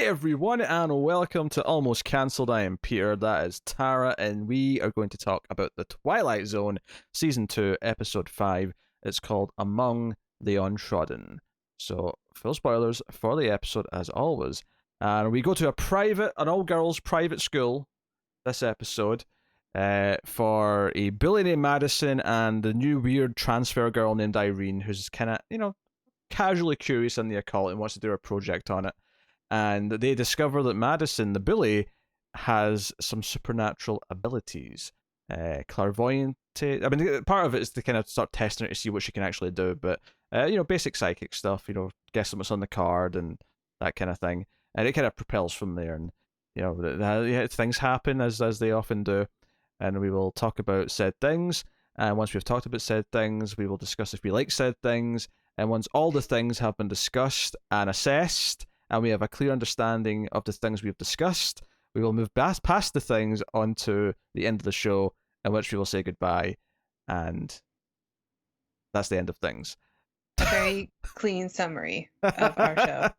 everyone, and welcome to Almost Cancelled. I am Peter, that is Tara, and we are going to talk about the Twilight Zone, Season 2, Episode 5. It's called Among the Untrodden. So, full spoilers for the episode, as always. And we go to an all-girls private school this episode for a bully named Madison and the new weird transfer girl named Irene, who's kind of, casually curious in the occult and wants to do a project on it. And they discover that Madison, the bully, has some supernatural abilities. Clairvoyant. I mean, part of it is to kind of start testing her to see what she can actually do, but, basic psychic stuff, guessing what's on the card and that kind of thing. And it kind of propels from there. And, things happen as they often do. And we will talk about said things. And once we've talked about said things, we will discuss if we like said things. And once all the things have been discussed and assessed, and we have a clear understanding of the things we've discussed, we will move past the things onto the end of the show, in which we will say goodbye, and that's the end of things. A very clean summary of our show.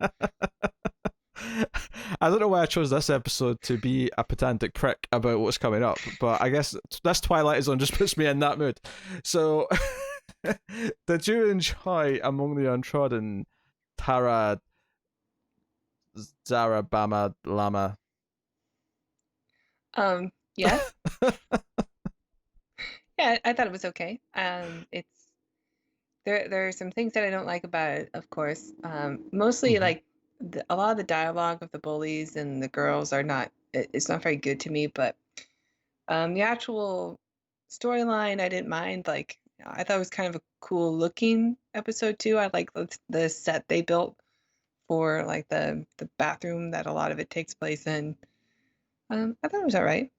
I don't know why I chose this episode to be a pedantic prick about what's coming up, but I guess this Twilight Zone just puts me in that mood. So, did you enjoy Among the Untrodden, Tara, Zara, Bama, Lama? Yeah. Yeah, I thought it was okay. It's there are some things that I don't like about it, of course. Mostly like a lot of the dialogue of the bullies and the girls it's not very good to me, but the actual storyline I didn't mind. Like, I thought it was kind of a cool looking episode too. I like the set they built for like the bathroom that a lot of it takes place in. I thought it was all right.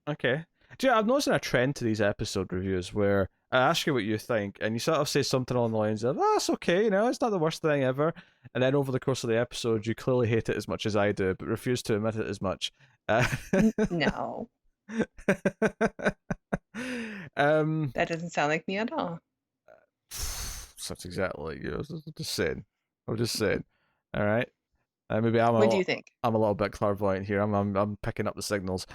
Okay. I've noticed a trend to these episode reviews where I ask you what you think, and you sort of say something along the lines of, it's okay, it's not the worst thing ever. And then over the course of the episode, you clearly hate it as much as I do, but refuse to admit it as much. No. That doesn't sound like me at all. That's exactly like you. I'm just saying. All right. Maybe What do you think? I'm a little bit clairvoyant here. I'm picking up the signals.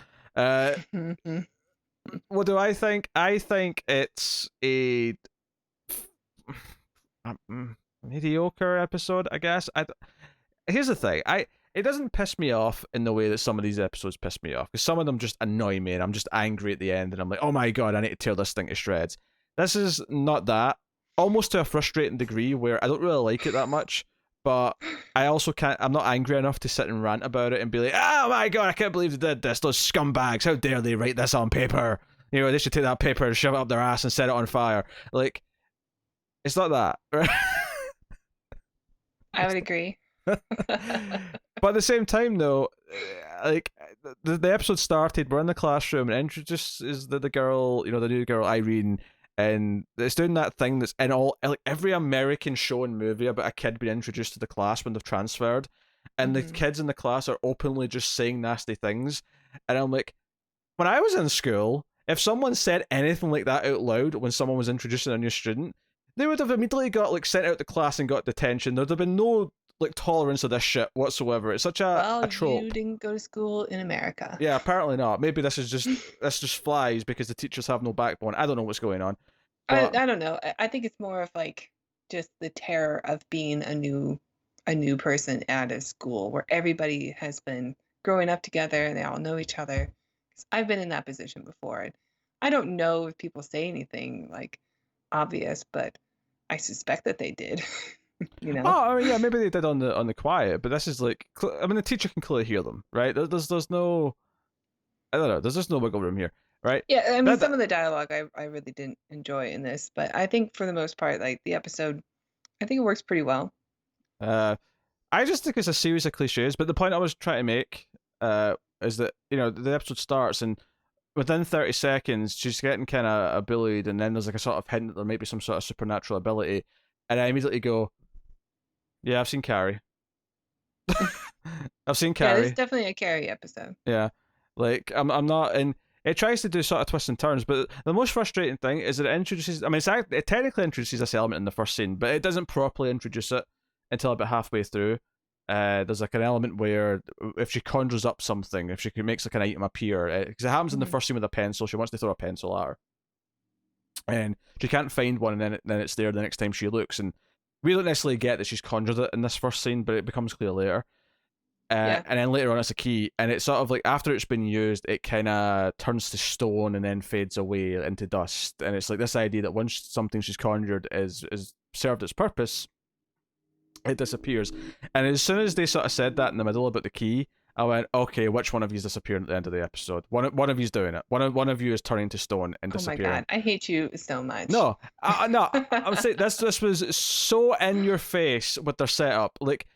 What do I think? I think it's a mediocre episode, I guess. Here's the thing. It doesn't piss me off in the way that some of these episodes piss me off, because some of them just annoy me and I'm just angry at the end and I'm like, oh my god, I need to tear this thing to shreds. This is not that. Almost to a frustrating degree where I don't really like it that much, but I also I'm not angry enough to sit and rant about it and be like, oh my god, I can't believe they did this. Those scumbags, how dare they write this on paper? They should take that paper and shove it up their ass and set it on fire. Like, it's not that, right? I would agree. But at the same time, though, like, the episode started, we're in the classroom, and introduces the girl, the new girl, Irene, and it's doing that thing that's in every American show and movie about a kid being introduced to the class when they've transferred, and the kids in the class are openly just saying nasty things. And I'm like, when I was in school, if someone said anything like that out loud when someone was introducing a new student, they would have immediately got sent out the class and got detention. There'd have been no tolerance of this shit whatsoever. It's such a trope. You didn't go to school in America. Yeah, apparently not. Maybe this just flies because the teachers have no backbone. I don't know what's going on. But I don't know. I think it's more of just the terror of being a new person at a school where everybody has been growing up together and they all know each other. 'Cause I've been in that position before. And I don't know if people say anything obvious, but I suspect that they did. Oh, yeah, maybe they did on the quiet, but this is the teacher can clearly hear them, right? There's no, I don't know, there's just no wiggle room here, right? Yeah, I mean, some of the dialogue I really didn't enjoy in this, but I think for the most part, the episode, I think it works pretty well. I just think it's a series of cliches, but the point I was trying to make is that, the episode starts and within 30 seconds, she's getting kind of bullied, and then there's a sort of hint that there might be some sort of supernatural ability, and I immediately go, yeah, I've seen Carrie. I've seen Carrie. Yeah, it's definitely a Carrie episode. Yeah, I'm not, and it tries to do sort of twists and turns, but the most frustrating thing is that it introduces. I mean, it technically introduces this element in the first scene, but it doesn't properly introduce it until about halfway through. there's like an element where if she conjures up something, if she makes like an item appear, because it happens in the first scene with a pencil, she wants to throw a pencil at her, and she can't find one, and then it's there the next time she looks, and we don't necessarily get that she's conjured it in this first scene, but it becomes clear later. And then later on, it's a key, and it's sort of like after it's been used, it kind of turns to stone and then fades away into dust. And it's like this idea that once something she's conjured is served its purpose, it disappears. And as soon as they sort of said that in the middle about the key, I went, okay, which one of you's disappearing at the end of the episode? One of you's doing it. One of you is turning to stone and disappearing. Oh my god, I hate you so much. No, no, I'm saying this was so in your face with their setup, like.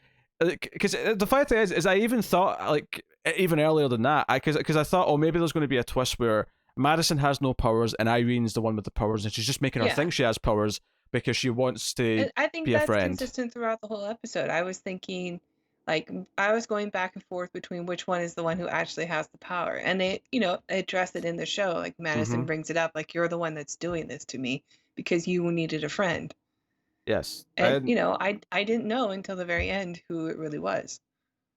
Because the funny thing is I even thought, like, even earlier than that, because I thought, oh, maybe there's going to be a twist where Madison has no powers and Irene's the one with the powers, and she's just making her think she has powers because she wants to and I think be that's a friend. consistent throughout the whole episode. I was thinking, like, I was going back and forth between which one is the one who actually has the power, and they, address it in the show. Like Madison brings it up, like, you're the one that's doing this to me because you needed a friend. Yes. And I didn't know until the very end who it really was.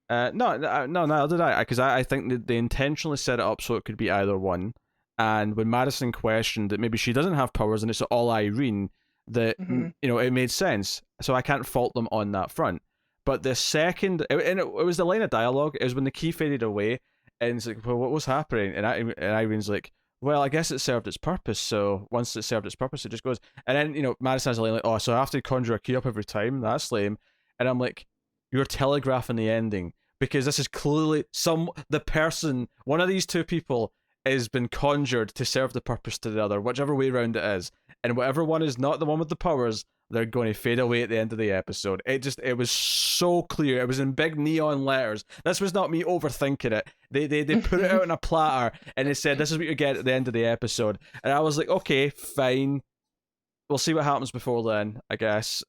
No, did I? Because I think that they intentionally set it up so it could be either one. And when Madison questioned that maybe she doesn't have powers and it's all Irene, that it made sense. So I can't fault them on that front. But the second, it was the line of dialogue. It was when the key faded away, and it's like, well, what was happening? And Irene's like, well, I guess it served its purpose, so once it served its purpose, it just goes. And then, Madison has a line like, oh, so I have to conjure a key up every time? That's lame. And I'm like, you're telegraphing the ending, because this is clearly one of these two people has been conjured to serve the purpose to the other, whichever way around it is. And whatever one is not the one with the powers, they're going to fade away at the end of the episode. It was so clear. It was in big neon letters. This was not me overthinking it. They put it out on a platter and they said, this is what you get at the end of the episode. And I was like, okay, fine. We'll see what happens before then, I guess.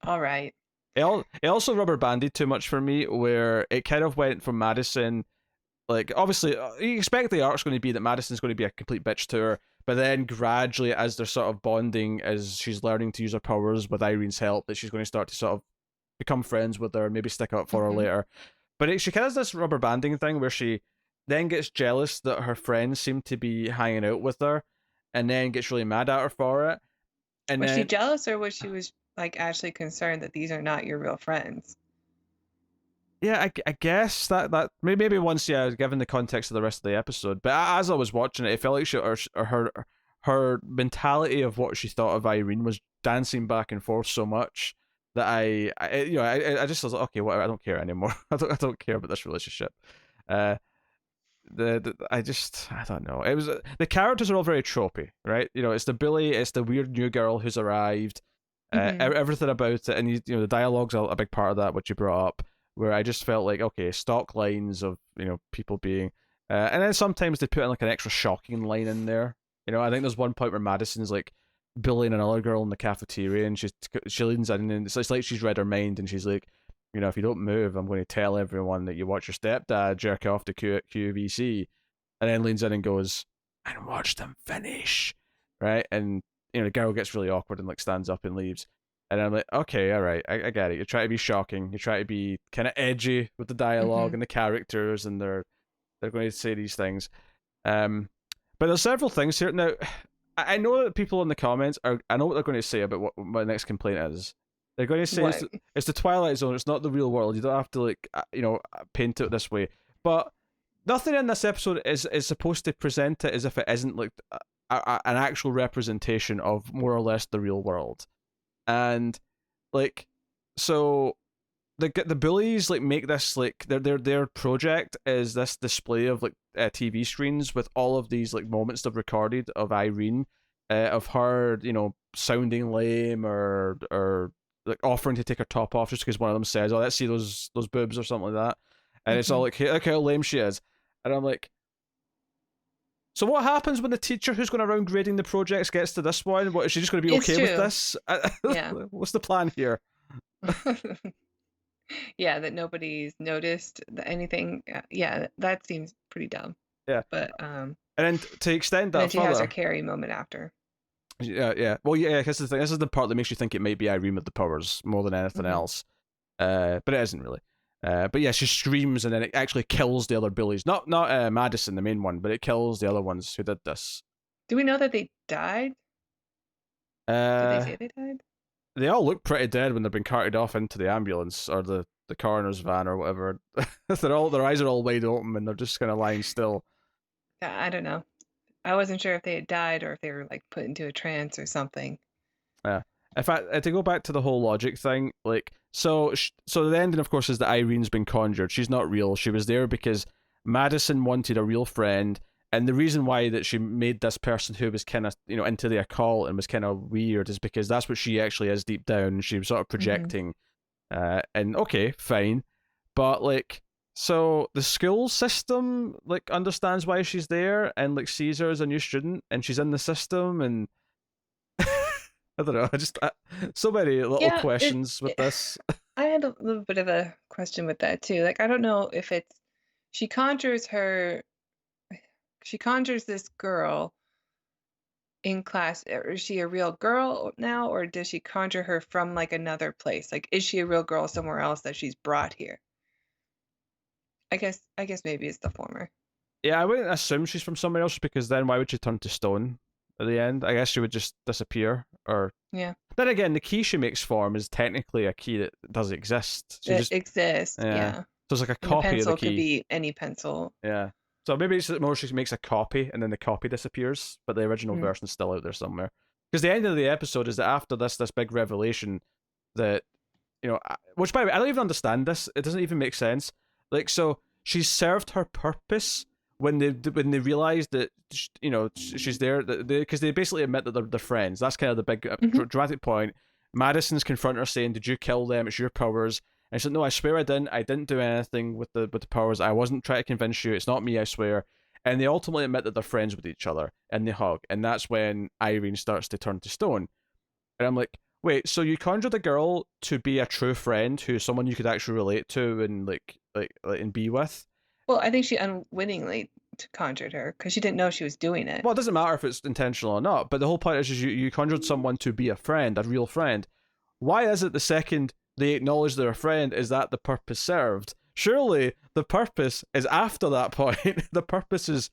All right. It also rubber banded too much for me, where it kind of went from Madison, like, obviously, you expect the arc's going to be that Madison's going to be a complete bitch to her, but then gradually, as they're sort of bonding, as she's learning to use her powers with Irene's help, that she's going to start to sort of become friends with her, maybe stick up for her later. But she kind of has this rubber banding thing where she then gets jealous that her friends seem to be hanging out with her, and then gets really mad at her for it. And was she jealous, or was she like actually concerned that these are not your real friends? Yeah, I guess that maybe once, given the context of the rest of the episode. But as I was watching it felt like her mentality of what she thought of Irene was dancing back and forth so much that I just was like, okay, whatever, I don't care anymore. I don't care about this relationship. I don't know. It was the characters are all very tropey, right? It's the bully, it's the weird new girl who's arrived, everything about it, and the dialogue's a big part of that, which you brought up. Where I just felt like, okay, stock lines of people being, and then sometimes they put in like an extra shocking line in there. I think there's one point where Madison's like bullying another girl in the cafeteria, and she leans in, and it's like she's read her mind, and she's like, if you don't move, I'm going to tell everyone that you watch your stepdad jerk off to QVC, and then leans in and goes, and watch them finish, right? And the girl gets really awkward and like stands up and leaves. And I'm like, okay, all right, I get it. You try to be shocking. You try to be kind of edgy with the dialogue and the characters, and they're going to say these things. But there's several things here. Now, I know that people in the comments I know what they're going to say about what my next complaint is. They're going to say it's the Twilight Zone. It's not the real world. You don't have to paint it this way. But nothing in this episode is supposed to present it as if it isn't like an actual representation of more or less the real world. And so the bullies make this their project is this display of TV screens with all of these moments they've recorded of Irene, of her sounding lame or offering to take her top off just because one of them says, oh, let's see those boobs or something like that, and it's all like, hey, look how lame she is, and I'm like, so what happens when the teacher who's going around grading the projects gets to this one? What, is she just going to be okay with this? Yeah. What's the plan here? Yeah, that nobody's noticed anything. Yeah, that seems pretty dumb. Yeah. But and then to extend that, and then she has her Carrie moment after. Yeah. Well, yeah. This is the thing. This is the part that makes you think it might be Irene with the powers more than anything else. but it isn't really. But yeah, she screams and then it actually kills the other bullies. Not Madison, the main one, but it kills the other ones who did this. Do we know that they died? Did they Uh, say they died? they all look pretty dead when they've been carted off into the ambulance or the coroner's van or whatever. Their eyes are all wide open and they're just kind of lying still. Yeah, I don't know. I wasn't sure if they had died or if they were like put into a trance or something. Yeah. In fact, to go back to the whole logic thing, like, so the ending, of course, is that Irene's been conjured. She's not real. She was there because Madison wanted a real friend, and the reason why that she made this person who was kind of, into the occult and was kind of weird is because that's what she actually is deep down. She was sort of projecting. And okay, fine, but like, so the school system like understands why she's there and like sees her as a new student, and she's in the system, and I don't know. So many little Yeah, questions with this. I had a little bit of a question with that too. Like, I don't know if it's she conjures her, she conjures this girl in class. Is she a real girl now, or does she conjure her from like another place? Like, is she a real girl somewhere else that she's brought here? I guess maybe it's the former. Yeah, I wouldn't assume she's from somewhere else because then why would she turn to stone at the end? I guess she would just disappear. Or Yeah, then again, the key she makes form is technically a key that does exist. She that just exists. yeah. Yeah, So it's like a and the copy of the pencil could key. be any pencil. Yeah. So maybe it's more she makes a copy and then the copy disappears, but the original Mm. version's still out there somewhere. Because the end of the episode is that after this big revelation that which by the way I don't even understand this. It doesn't even make sense. Like, so she served her purpose when they realized that she's there because they basically admit that they're friends. That's kind of the big dramatic point. Madison's confront her saying, "Did you kill them? It's your powers." And she said, "No, I swear I didn't. I didn't do anything with the powers. I wasn't trying to convince you. It's not me. I swear." And they ultimately admit that they're friends with each other, and they hug. And that's when Irene starts to turn to stone. And I'm like, wait, so you conjured a girl to be a true friend, who's someone you could actually relate to and and be with? Well, I think she unwittingly conjured her because she didn't know she was doing it. Well, it doesn't matter if it's intentional or not, but the whole point is you conjured someone to be a friend, a real friend. Why is it the second they acknowledge they're a friend, is that the purpose served? Surely the purpose is after that point. The purpose is,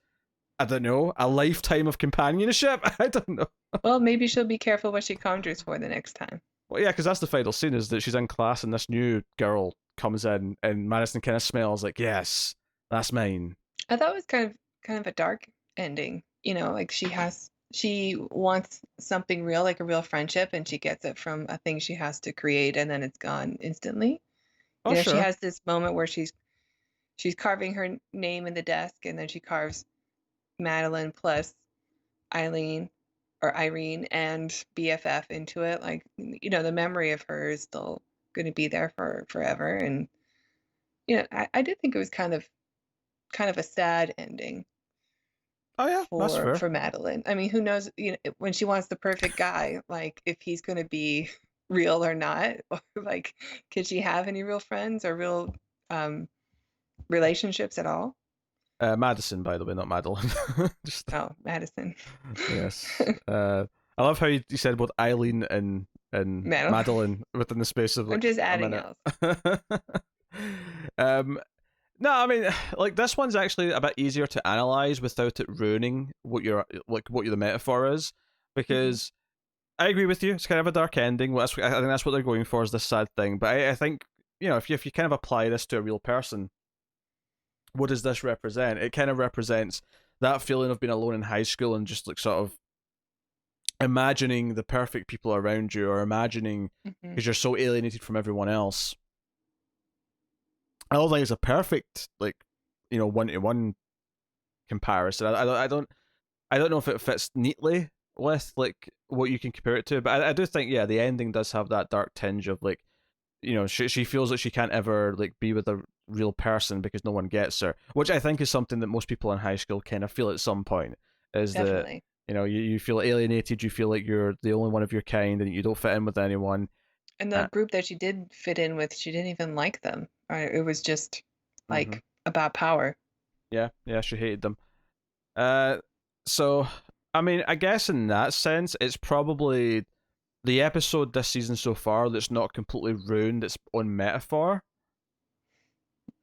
I don't know, a lifetime of companionship? I don't know. Well, maybe she'll be careful what she conjures for the next time. Well, yeah, because that's the final scene, is that she's in class and this new girl comes in and Madison kind of smells like, yes, that's mine. I thought it was kind of a dark ending. Like she wants something real, like a real friendship, and she gets it from a thing she has to create, and then it's gone instantly. Oh, She sure. has this moment where she's carving her name in the desk, and then she carves Madeline plus Eileen or Irene and BFF into it. Like, the memory of her is still going to be there for forever. And I did think it was kind of a sad ending Oh, yeah, that's fair. for Madeline. I mean, who knows, when she wants the perfect guy, like if he's going to be real or not, or like, could she have any real friends or real relationships at all? Madison, by the way, not Madeline. Just, Oh, Madison. yes. I love how you said both Eileen and Madeline within the space of like I'm just a adding minute. else. No, I mean, like, this one's actually a bit easier to analyze without it ruining what the metaphor is, because I agree with you. It's kind of a dark ending. I think that's what they're going for, is this sad thing. But I think if you kind of apply this to a real person, what does this represent? It kind of represents that feeling of being alone in high school and just like sort of imagining the perfect people around you, or imagining because you're so alienated from everyone else. I don't think it's a perfect one-to-one comparison. I don't know if it fits neatly with like what you can compare it to, but I do think the ending does have that dark tinge of like, she feels like she can't ever like be with a real person because no one gets her, which I think is something that most people in high school kind of feel at some point, is Definitely. that you feel alienated, you feel like you're the only one of your kind and you don't fit in with anyone. And the group that she did fit in with, she didn't even like them. It was just like about power. Yeah, she hated them. So I mean, I guess in that sense, it's probably the episode this season so far that's not completely ruined its own metaphor.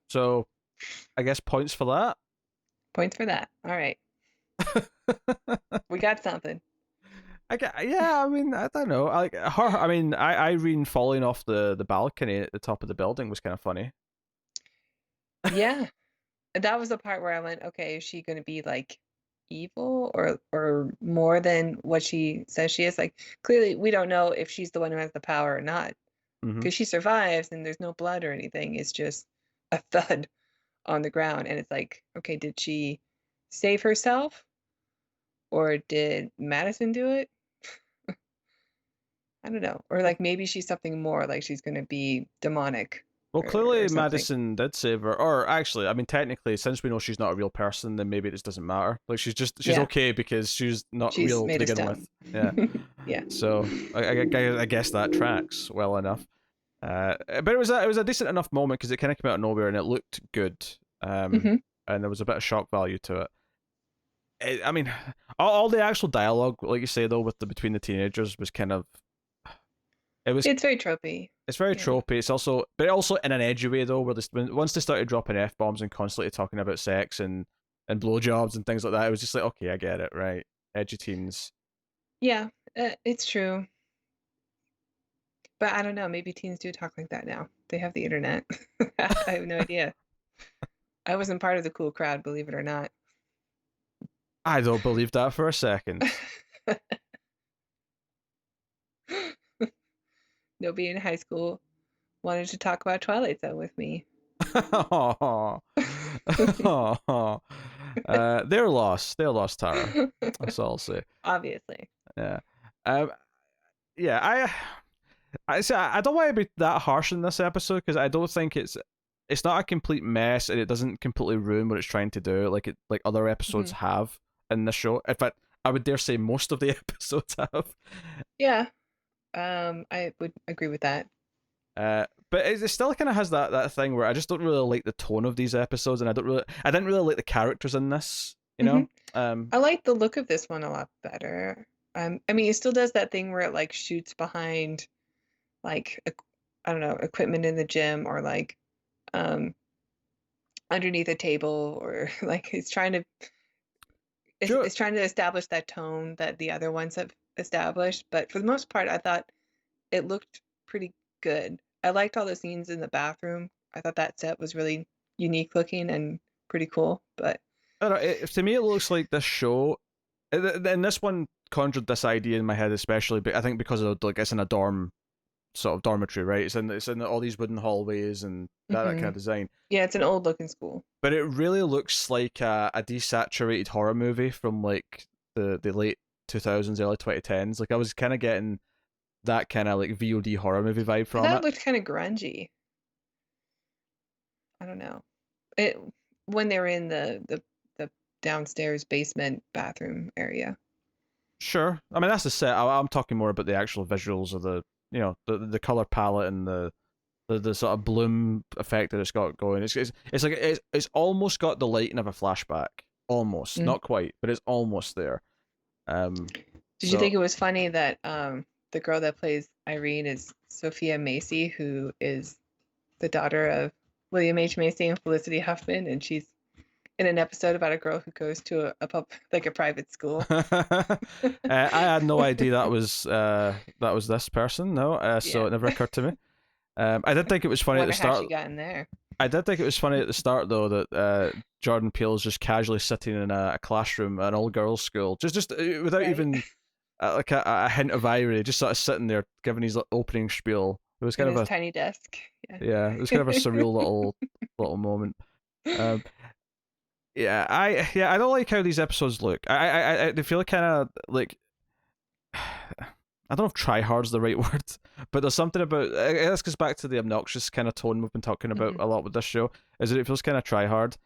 So, I guess points for that. Points for that. All right. We got something. Yeah, I mean, I don't know. Like her, I mean, Irene falling off the balcony at the top of the building was kind of funny. Yeah. That was the part where I went, okay, is she going to be like evil or more than what she says she is? Like, clearly we don't know if she's the one who has the power or not, Mm-hmm. because she survives and there's no blood or anything. It's just a thud on the ground, and it's like, okay, did she save herself or did Madison do it? I don't know. Or like maybe she's something more, like she's going to be demonic Well, or clearly something. Madison did save her, or actually, I mean, technically, since we know she's not a real person, then maybe it just doesn't matter. Like she's Yeah. okay because she's not She's real to made of begin stone. with. Yeah. Yeah. So I guess that tracks well enough. But it was a decent enough moment because it kind of came out of nowhere and it looked good. Mm-hmm. And there was a bit of shock value to it. I mean, all the actual dialogue, like you say though, with the between the teenagers was kind of It's very tropey. it's very Yeah. tropey. It's also, but also in an edgy way though, where once they started dropping f-bombs and constantly talking about sex and blowjobs and things like that, it was just like, okay, I get it, right? Edgy teens. Yeah, it's true. But I don't know, maybe teens do talk like that now. They have the internet. I have no idea. I wasn't part of the cool crowd, believe it or not. I don't believe that for a second. Nobody in high school wanted to talk about Twilight Zone with me. They're lost. They're lost, Tara. That's all I'll say. Obviously. Yeah. Yeah. I say I don't want to be that harsh in this episode because I don't think it's not a complete mess and it doesn't completely ruin what it's trying to do like other episodes have in this show. In fact, I would dare say most of the episodes have. Yeah. I would agree with that. But it still kind of has that thing where I just don't really like the tone of these episodes, and I didn't really like the characters in this. You know, I like the look of this one a lot better. I mean, it still does that thing where it like shoots behind, like I don't know, equipment in the gym or like underneath a table or like it's trying to establish that tone that the other ones have established. But for the most part, I thought it looked pretty good. I liked all the scenes in the bathroom. I thought that set was really unique looking and pretty cool. But I don't know, to me, it looks like this show, and this one conjured this idea in my head, especially. But I think because of like it's in a sort of dormitory, right? It's in all these wooden hallways and that kind of design. Yeah, it's an old looking school. But it really looks like a desaturated horror movie from like the late 2000s, early 2010s. Like I was kind of getting that kind of like VOD horror movie vibe from That it. looked kind of grungy. I don't know. When they were in the downstairs basement bathroom area. Sure, I mean that's the set. I'm talking more about the actual visuals of the the color palette and the sort of bloom effect that it's got going. It's like it's almost got the lighting of a flashback, almost not quite, but it's almost there. Did you think it was funny that the girl that plays Irene is Sophia Macy, who is the daughter of William H. Macy and Felicity Huffman, and she's in an episode about a girl who goes to a private school. I had no idea that was this person. No, so it never occurred to me. I did think it was funny at the start. How she got in there. I did think it was funny at the start though that Jordan Peele is just casually sitting in a classroom at an all girls school, just without even like a hint of irony, just sort of sitting there giving his opening spiel. It was kind of a tiny desk. Yeah, it was kind of a surreal little moment. I don't like how these episodes look. I feel kind of like I don't know if try hard's the right word, but there's something about this goes back to the obnoxious kind of tone we've been talking about a lot with this show. Is that it feels kind of try hard,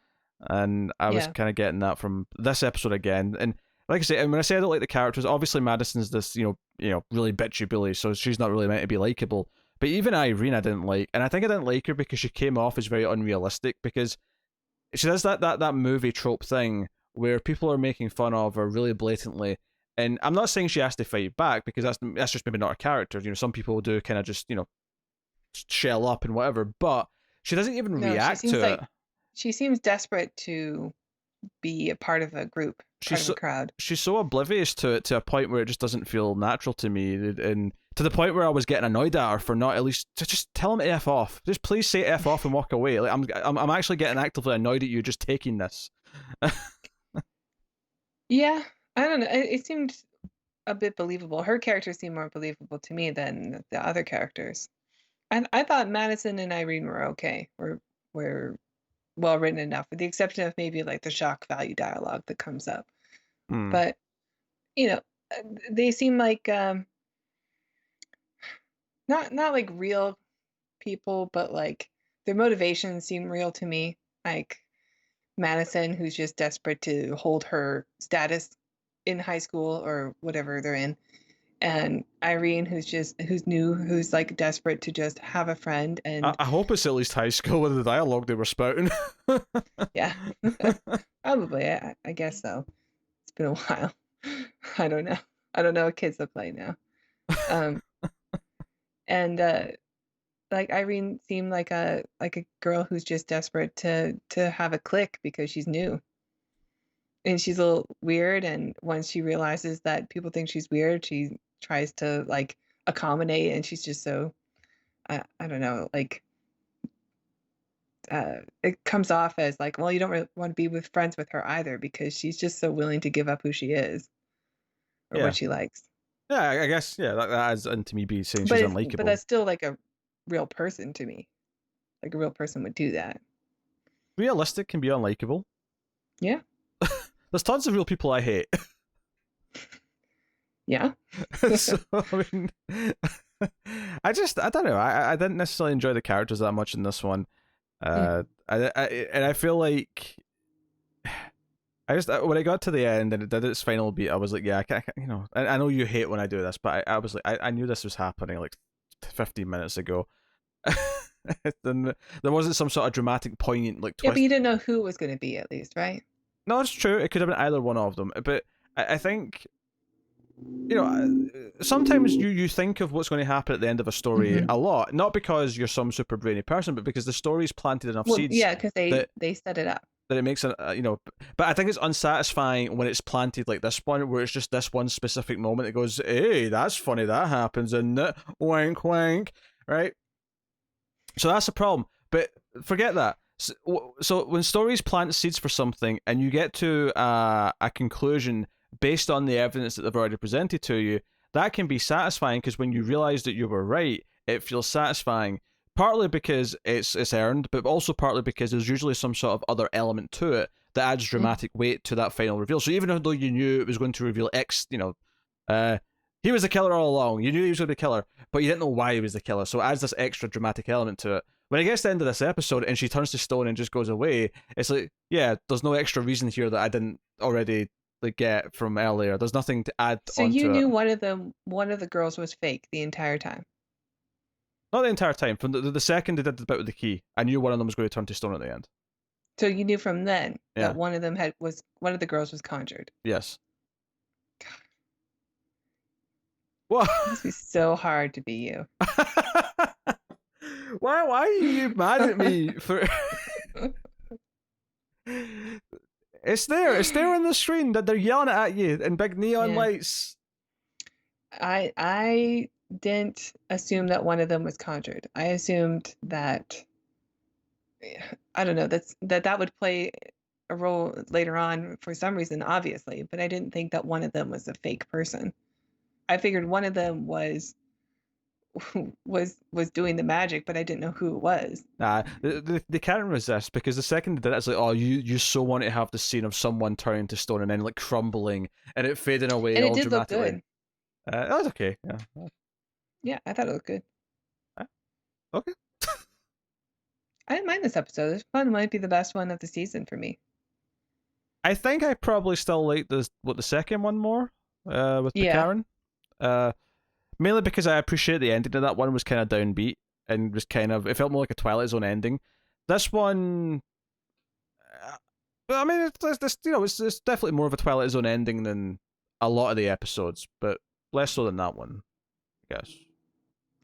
and I was kind of getting that from this episode again. And like I say, and when I say I don't like the characters, obviously Madison's this really bitchy bully, so she's not really meant to be likable. But even Irene, I didn't like, and I think I didn't like her because she came off as very unrealistic. Because she does that movie trope thing where people are making fun of her really blatantly, And I'm not saying she has to fight back, because that's just maybe not her character. Some people do kind of just shell up and whatever, but she doesn't even No, she react seems to like it. she seems desperate to be a part of a group, part She's of a so, crowd. she's so oblivious to it, to a point where it just doesn't feel natural to me, and to the point where I was getting annoyed at her for not at least to just tell him to F off. Just please say F off and walk away. Like I'm actually getting actively annoyed at you just taking this. Yeah, I don't know. It seemed a bit believable. Her character seemed more believable to me than the other characters. And I thought Madison and Irene were okay. Were well written enough, with the exception of maybe like the shock value dialogue that comes up. Hmm. But you know, they seem like not like real people, but like their motivations seem real to me. Like Madison, who's just desperate to hold her status in high school or whatever they're in, and Irene, who's new, who's like desperate to just have a friend. I, And I hope it's at least high school with the dialogue they were spouting. yeah, probably, I guess so. It's been a while. I don't know. I don't know what kids look like now. Um, and like Irene seemed like a girl who's just desperate to have a click because she's new. And she's a little weird, and once she realizes that people think she's weird, she tries to like accommodate, and she's just so I don't know, like it comes off as like, well, you don't really want to be with friends with her either, because she's just so willing to give up who she is or Yeah. what she likes. Yeah, I guess, yeah, that adds into me being saying she's But unlikable. that's still like a real person to me. Like a real person would do that. Realistic can be unlikable. Yeah. There's tons of real people I hate. Yeah. So, I mean, I don't know. I didn't necessarily enjoy the characters that much in this one. And I feel like I just when I got to the end and it did its final beat, I was like, yeah, I know you hate when I do this, but I was like, I knew this was happening like 15 minutes ago. Then there wasn't some sort of dramatic, poignant like Yeah, twist. but you didn't know who it was going to be, at least, right? No, it's true. It could have been either one of them, but I think sometimes you think of what's going to happen at the end of a story Mm-hmm. a lot, not because you're some super brainy person, but because the story's planted enough Well, seeds yeah, because that they set it up. that it makes but I think it's unsatisfying when it's planted like this one, where it's just this one specific moment that goes, hey, that's funny, that happens, and wank wank, right? So that's the problem. But forget that. So when stories plant seeds for something and you get to a conclusion based on the evidence that they've already presented to you, that can be satisfying, because when you realize that you were right, it feels satisfying. Partly because it's earned, but also partly because there's usually some sort of other element to it that adds dramatic weight to that final reveal. So even though you knew it was going to reveal X, he was the killer all along. You knew he was going to be the killer, but you didn't know why he was the killer. So it adds this extra dramatic element to it. When it gets to the end of this episode and she turns to stone and just goes away, it's like, yeah, there's no extra reason here that I didn't already like get from earlier. There's nothing to add So onto you it. knew one of the girls was fake the entire time. Not the entire time. From the second they did the bit with the key, I knew one of them was going to turn to stone at the end. So you knew from then Yeah. that one of the girls was conjured. Yes. What? It must be so hard to be you. Why are you mad at me for? It's there on the screen that they're yelling at you in big neon lights. I didn't assume that one of them was conjured. I assumed that, I don't know, that would play a role later on for some reason, obviously, but I didn't think that one of them was a fake person. I figured one of them was doing the magic, but I didn't know who it was. Nah, they can't resist, because the second they did it, it's like, oh, you so want to have the scene of someone turning to stone and then like crumbling and it fading away And all it did look dramatically. good. That was okay. Yeah. Yeah, I thought it looked good. Okay. I didn't mind this episode. This one might be the best one of the season for me. I think I probably still like the second one more, with the Karen. Mainly because I appreciate the ending of that one was kind of downbeat and was kind of, it felt more like a Twilight Zone ending. This one, I mean, it's definitely more of a Twilight Zone ending than a lot of the episodes, but less so than that one, I guess.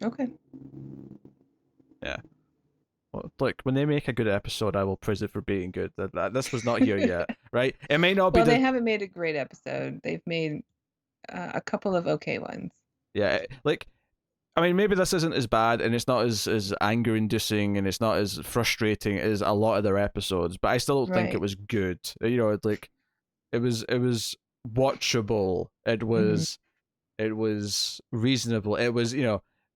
Okay. Yeah. Well, like when they make a good episode, I will praise it for being good. This was not here yet, right? It may not be Well, the they haven't made a great episode. They've made a couple of okay ones. yeah. Like I mean, maybe this isn't as bad, and it's not as anger inducing, and it's not as frustrating as a lot of their episodes. But I still don't think it Right. was good. You know, it's like it was watchable. Mm-hmm. It was reasonable. It was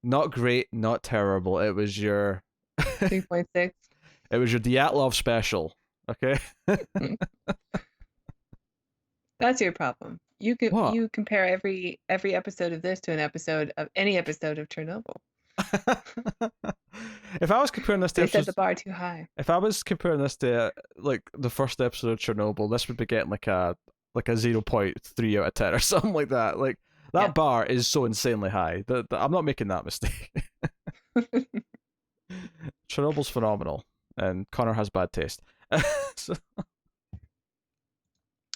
not great, not terrible. It was your 3.6. it was your Dyatlov special. Okay. That's your problem. What? You compare every episode of this to an episode of any episode of Chernobyl. If I was comparing this to They set the episodes, bar too high. if I was comparing this to like the first episode of Chernobyl, this would be getting like a 0.3 out of 10 or something like that. Like that Yeah. bar is so insanely high. I'm not making that mistake. Chernobyl's phenomenal, and Connor has bad taste. So,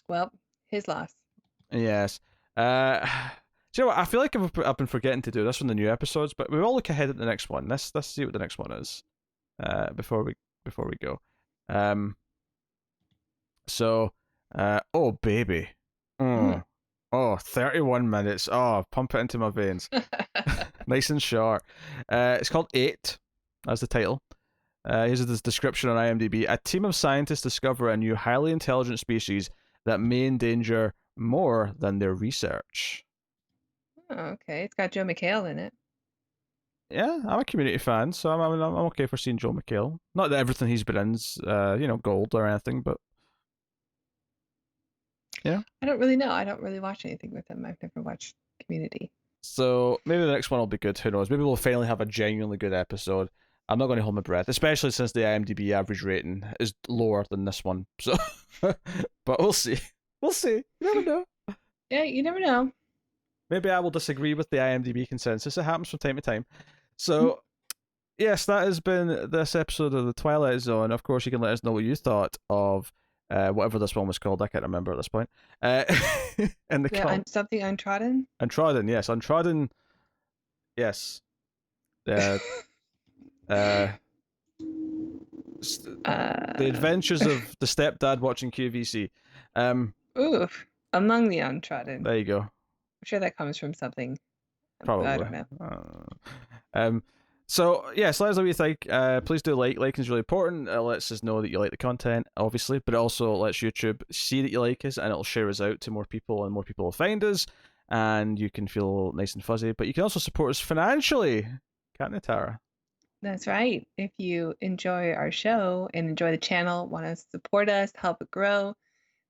Well, his loss. yes. Do you know what? I feel like I've been forgetting to do this on the new episodes, but we will look ahead at the next one. Let's see what the next one is. Before we go. So, oh baby, Mm. oh 31 minutes. Oh, pump it into my veins. Nice and short. It's called 8, as the title. Here's this description on IMDb. A team of scientists discover a new highly intelligent species that may endanger more than their research. Oh, okay. It's got Joe McHale in it. Yeah, I'm a Community fan, so I'm okay for seeing Joel McHale. Not that everything he's been in's gold or anything, but yeah. I don't really know. I don't really watch anything with him. I've never watched Community. So maybe the next one will be good. Who knows? Maybe we'll finally have a genuinely good episode. I'm not going to hold my breath, especially since the IMDb average rating is lower than this one. So, but we'll see. We'll see. You never know. Yeah, you never know. Maybe I will disagree with the IMDb consensus. It happens from time to time. So, yes, that has been this episode of the Twilight Zone. Of course, you can let us know what you thought of whatever this one was called. I can't remember at this point. In the Something Untrodden? Untrodden, yes. Untrodden, yes. The Adventures of the Stepdad Watching QVC. Oof. Among the Untrodden. There you go. I'm sure that comes from something. Probably. I don't know. So yes, let us know what you think. Please do liking is really important. It lets us know that you like the content, obviously, but it also lets YouTube see that you like us, and it'll share us out to more people, and more people will find us, and you can feel nice and fuzzy. But you can also support us financially, can't you, Tara? That's right. If you enjoy our show and enjoy the channel, want to support us, help it grow,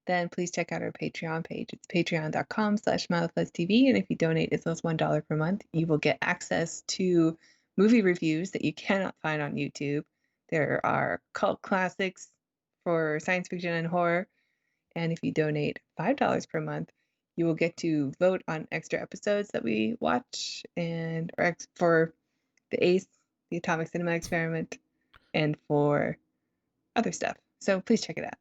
then please check out our Patreon page. It's patreon.com/MildFuzzTV. And if you donate as low as $1 per month, you will get access to movie reviews that you cannot find on YouTube. There are cult classics for science fiction and horror. And if you donate $5 per month, you will get to vote on extra episodes that we watch, and for the ACE, the Atomic Cinema Experiment, and for other stuff. So please check it out.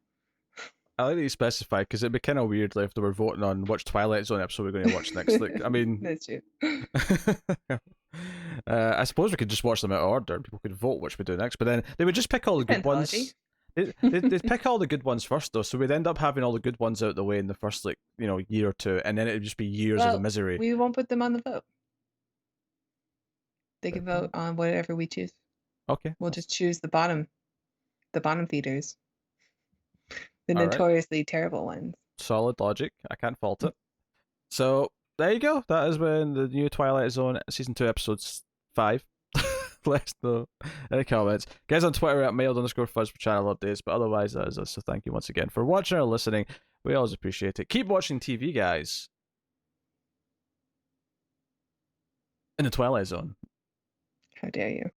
I like that you specified, because it'd be kind of weird if they were voting on which Twilight Zone episode we're going to watch next. Like, I mean, That's true. I suppose we could just watch them out of order, and people could vote which we do next. But then they would just pick all the good ones. They'd pick all the good ones first, though, so we'd end up having all the good ones out the way in the first year or two, and then it'd just be years of misery. We won't put them on the vote. They can vote on whatever we choose. Okay. We'll just choose the bottom feeders. The notoriously terrible ones. Solid logic. I can't fault it. So there you go. That has been the new Twilight Zone season 2, episodes 5. Let us know in the comments. Guys on Twitter at @mailed_fuzz for channel updates. But otherwise, that is us. So thank you once again for watching or listening. We always appreciate it. Keep watching TV, guys. In the Twilight Zone. How dare you?